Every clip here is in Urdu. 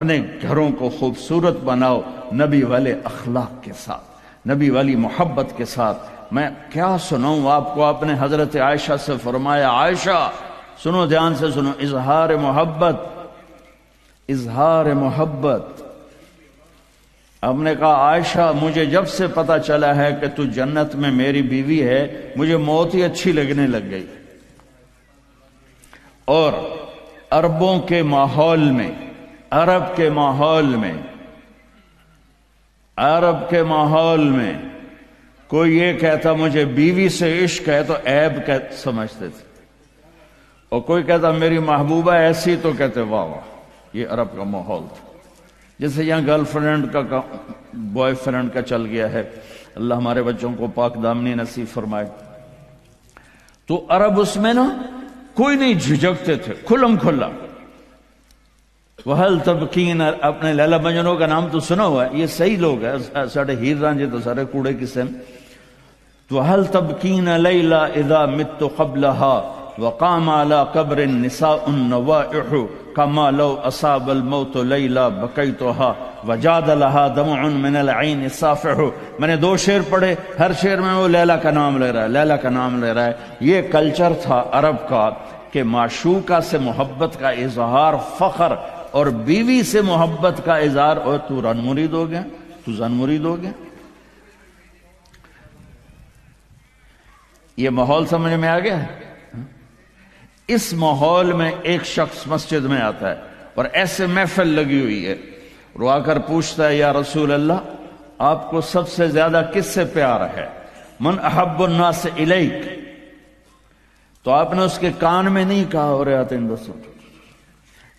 اپنے گھروں کو خوبصورت بناؤ نبی والے اخلاق کے ساتھ، نبی والی محبت کے ساتھ۔ میں کیا سناؤں آپ کو، آپ نے حضرت عائشہ سے فرمایا، عائشہ سنو، دھیان سے سنو، اظہار محبت، اظہار محبت۔ آپ نے کہا عائشہ مجھے جب سے پتا چلا ہے کہ تو جنت میں میری بیوی ہے، مجھے موت ہی اچھی لگنے لگ گئی۔ اور عربوں کے ماحول میں، عرب کے ماحول میں کوئی یہ کہتا مجھے بیوی سے عشق ہے تو عیب سمجھتے تھے، اور کوئی کہتا میری محبوبہ ایسی تو کہتے واہ واہ۔ یہ عرب کا ماحول تھا، جیسے یہاں گرل فرینڈ کا بوائے فرینڈ کا چل گیا ہے۔ اللہ ہمارے بچوں کو پاک دامنی نصیب فرمائے۔ تو عرب اس میں نا کوئی نہیں جھجکتے تھے، کھلم کھلا۔ وَهَلْ تَبْكِينَ، اپنے لیلا مجنوں کا نام تو سنا ہوا ہے، یہ صحیح لوگ ہیں، ساڑھے ہیر رانجے تو سارے کوڑے کسے ہیں۔ تو وَهَلْ تَبْكِينَ لَيْلَا إِذَا مِتُّ قَبْلَهَا وَقَامَ عَلَى قَبْرٍ نِسَاءٌ نَوَائِحُ كَمَا لَوْ أَصَابَ الْمَوْتُ لَيْلَا بَكَيْتُهَا وَجَادَ لَهَا دَمْعٌ مِنَ الْعَيْنِ صَافِحُ۔ میں نے دو شعر پڑھے، ہر شعر میں وہ لیلا کا نام لے رہا ہے، لیلا کا نام لے رہا ہے۔ یہ کلچر تھا عرب کا کہ معشوقہ سے محبت کا اظہار فخر، اور بیوی سے محبت کا اظہار، اور تو رن مرید ہو گیا، تو زن مرید ہو گیا۔ یہ ماحول سمجھ میں آ گیا ہے؟ اس ماحول میں ایک شخص مسجد میں آتا ہے اور ایسے محفل لگی ہوئی ہے، اور آ کر پوچھتا ہے یا رسول اللہ آپ کو سب سے زیادہ کس سے پیار ہے؟ من احب الناس الیک۔ تو آپ نے اس کے کان میں نہیں کہا اور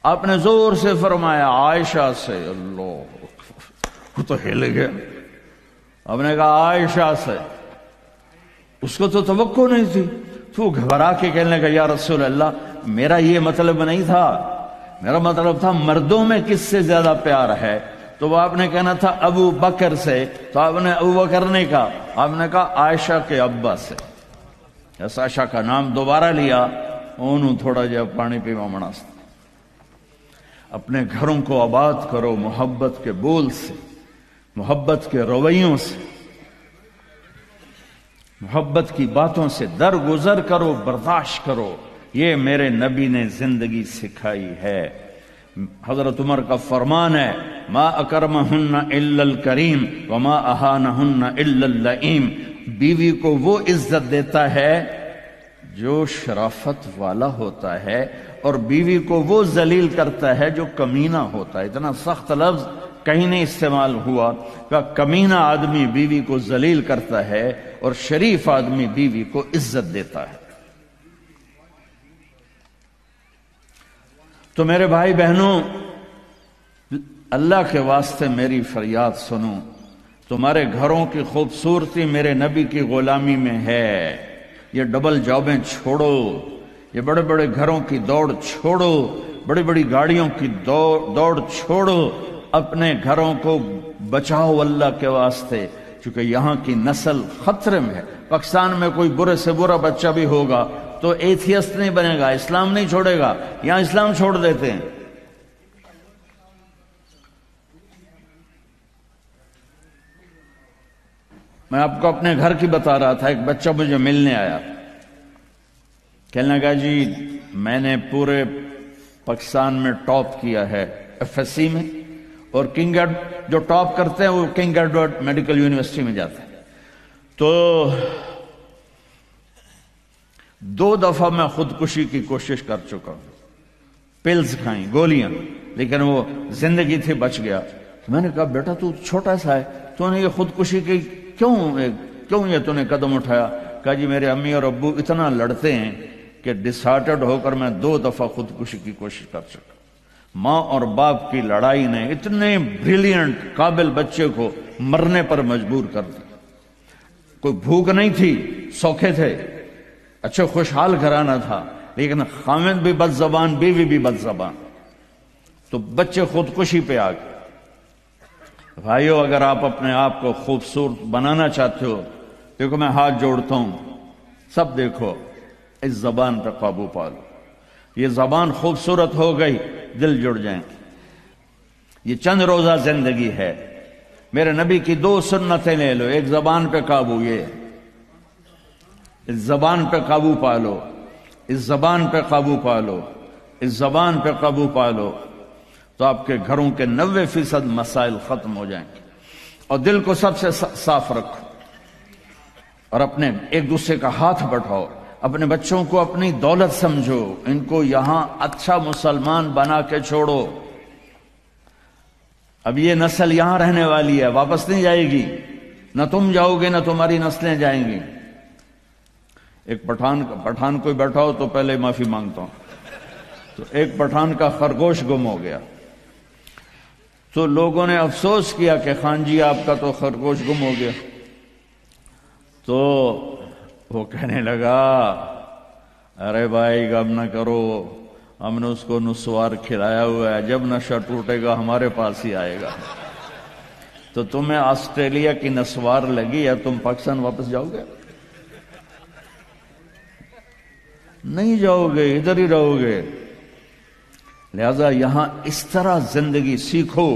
آپ نے زور سے فرمایا عائشہ سے۔ اللہ، وہ تو ہل گیا۔ آپ نے کہا عائشہ سے۔ اس کو تو توقع نہیں تھی، تو گھبرا کے کہنے لگا یا رسول اللہ میرا یہ مطلب نہیں تھا، میرا مطلب تھا مردوں میں کس سے زیادہ پیار ہے؟ تو وہ آپ نے کہنا تھا ابو بکر سے، تو آپ نے ابو بکر نہیں کہا، آپ نے کہا عائشہ کے ابا سے۔ عائشہ کا نام دوبارہ لیا، انہوں تھوڑا جا پانی پیوا مناسب۔ اپنے گھروں کو آباد کرو محبت کے بول سے، محبت کے رویوں سے، محبت کی باتوں سے درگزر کرو، برداشت کرو۔ یہ میرے نبی نے زندگی سکھائی ہے۔ حضرت عمر کا فرمان ہے ما اکرمہن الا الکریم وما اہانہن الا اللئیم۔ بیوی کو وہ عزت دیتا ہے جو شرافت والا ہوتا ہے، اور بیوی کو وہ ذلیل کرتا ہے جو کمینہ ہوتا ہے۔ اتنا سخت لفظ کہیں نہیں استعمال ہوا کہ کمینہ آدمی بیوی کو ذلیل کرتا ہے اور شریف آدمی بیوی کو عزت دیتا ہے۔ تو میرے بھائی بہنوں، اللہ کے واسطے میری فریاد سنو، تمہارے گھروں کی خوبصورتی میرے نبی کی غلامی میں ہے۔ یہ ڈبل جابیں چھوڑو، یہ بڑے بڑے گھروں کی دوڑ چھوڑو، بڑی بڑی گاڑیوں کی دوڑ چھوڑو، اپنے گھروں کو بچاؤ اللہ کے واسطے، چونکہ یہاں کی نسل خطرے میں ہے۔ پاکستان میں کوئی برے سے برا بچہ بھی ہوگا تو ایتھیسٹ نہیں بنے گا، اسلام نہیں چھوڑے گا، یہاں اسلام چھوڑ دیتے ہیں۔ میں آپ کو اپنے گھر کی بتا رہا تھا، ایک بچہ مجھے ملنے آیا، کہنے لگا جی میں نے پورے پاکستان میں ٹاپ کیا ہے ایف ایس سی میں، اور کنگ جو ٹاپ کرتے ہیں وہ کنگ ایڈورڈ میڈیکل یونیورسٹی میں جاتے ہیں۔ تو 2 دفعہ میں خودکشی کی کوشش کر چکا ہوں، پلز کھائیں، گولیاں، لیکن وہ زندگی تھی، بچ گیا۔ تو میں نے کہا بیٹا تو چھوٹا سا ہے، تو نے یہ خودکشی کی کیوں یہ تو نے قدم اٹھایا؟ کہا جی میرے امی اور ابو اتنا لڑتے ہیں کہ ڈسہارٹڈ ہو کر میں 2 دفعہ خودکشی کی کوشش کر چکا۔ ماں اور باپ کی لڑائی نے اتنے بریلینٹ قابل بچے کو مرنے پر مجبور کر دیا۔ کوئی بھوک نہیں تھی، سوکھے تھے، اچھے خوشحال گھرانہ تھا، لیکن خامد بھی بد زبان، بیوی بھی بد زبان، تو بچے خودکشی پہ آ گئے۔ بھائیو اگر آپ اپنے آپ کو خوبصورت بنانا چاہتے ہو، دیکھو میں ہاتھ جوڑتا ہوں، سب دیکھو، اس زبان پہ قابو پالو۔ یہ زبان خوبصورت ہو گئی، دل جڑ جائیں۔ یہ چند روزہ زندگی ہے. میرے نبی کی 2 سنتیں لے لو. ایک زبان پہ قابو، یہ اس زبان پہ قابو پا لو، اس زبان پہ قابو پا لو، اس زبان پہ قابو پا لو، تو آپ کے گھروں کے 90% مسائل ختم ہو جائیں گے. اور دل کو سب سے صاف رکھو، اور اپنے ایک دوسرے کا ہاتھ بٹھاؤ. اپنے بچوں کو اپنی دولت سمجھو، ان کو یہاں اچھا مسلمان بنا کے چھوڑو. اب یہ نسل یہاں رہنے والی ہے، واپس نہیں جائے گی. نہ تم جاؤ گے نہ تمہاری نسلیں جائیں گی. ایک پٹھان کوئی بیٹھا ہو تو پہلے معافی مانگتا ہوں. تو ایک پٹھان کا خرگوش گم ہو گیا، تو لوگوں نے افسوس کیا کہ خان جی آپ کا تو خرگوش گم ہو گیا. تو وہ کہنے لگا، ارے بھائی غم نہ کرو، ہم نے اس کو نسوار کھلایا ہوا ہے، جب نشہ ٹوٹے گا ہمارے پاس ہی آئے گا. تو تمہیں آسٹریلیا کی نسوار لگی ہے، تم پاکستان واپس جاؤ گے؟ نہیں جاؤ گے، ادھر ہی رہو گے. لہذا یہاں اس طرح زندگی سیکھو